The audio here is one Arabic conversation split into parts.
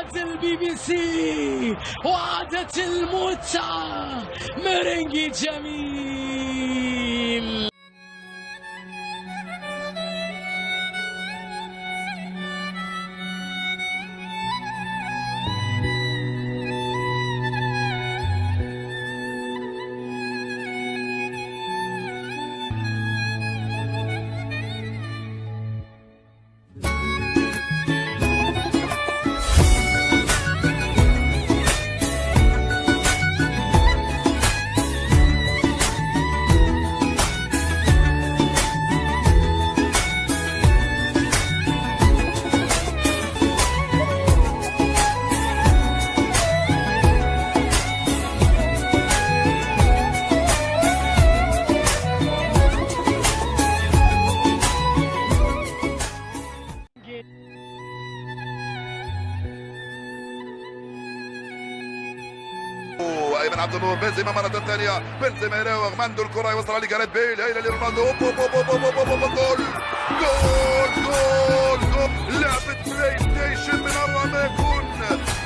عادت البي بي سي وعادت المتعة. مرنجي جميل. ايمن عبد النور، بنزيما مرة ثانية، بنزيما يراوغ مندو الكرة يوصلها لجاريث بيل، هيلا لرونالدو، جول جول جول جول. لعبة بلاي ستيشن من اروع ما يكون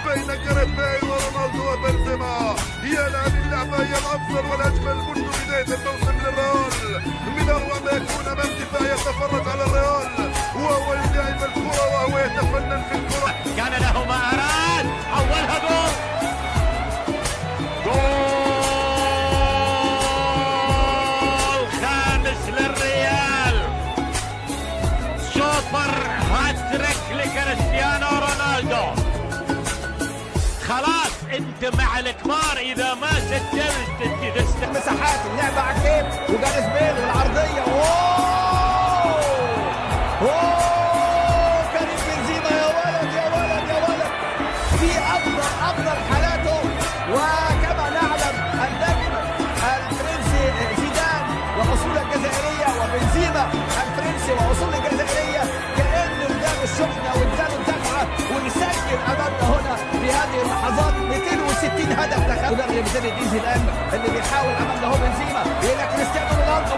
بين جاريث بيل ورونالدو وبنزيما. يا لاعب اللعبة هي الافضل والاجمل منذ بداية الموسم للريال، من اروع ما يكون امام دفاع يتفرج على الريال وهو يلعب الكرة وهو يتفنن في الكرة. كان له ما اراد، اولها جول. جول خامس للريال، سوبر هاتريك لكريستيانو رونالدو. خلاص انت مع الكبار، اذا ما سجلت مساحات اللعبه عكيم وجاريث بيل والعرضيه. اوه كريم بنزيما، يا ولد يا ولد يا ولد، في افضل حالاته. وكما نعلم النجم الفرنسي زيدان واصوله الجزائريه، وبنزيما الفرنسي واصوله الجزائريه، كانه قدام الشحنه واداله الدفعه ويسجل امامنا هنا في هذه اللحظات. 260 هدف دخل مدرب زين زيدان اللي بيحاول امامنا هو بنزيما الى كريستيانو رونالدو،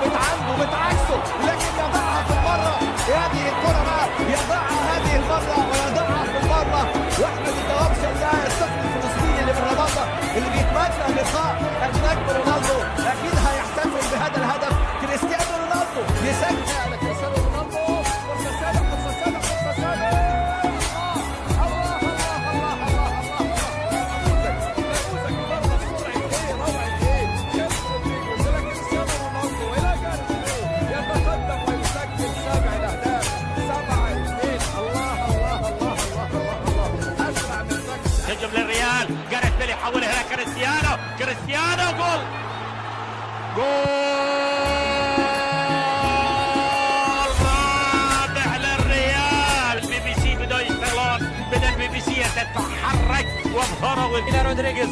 بتعكسه لكن يضعها في المره. هذه الكره بقى يضعها هذه المره ويضعها في المره. واحنا بالدوام شلناها الطفل الفلسطيني اللي من رمضان اللي بيتمنى لقاء النجم رونالدو اكيد هيحتفل بهذا الهدف. كريستيانو رونالدو يسجل على كريستيانو رونالدو. فرصه سالم. هجم للريال، جاريث بيل يحولها الى كريستيانو جول رابع للريال. بي بي سي بدأ يشتغلون، بدا البي بي سي تتحرك وظهروا الى رودريغيز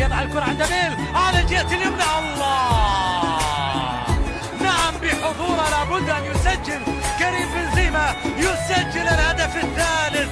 يضع الكرة عند بيل على الجهة اليمنى. الله، نعم بحضوره لابد ان يسجل كريم بنزيما، يسجل الهدف الثالث.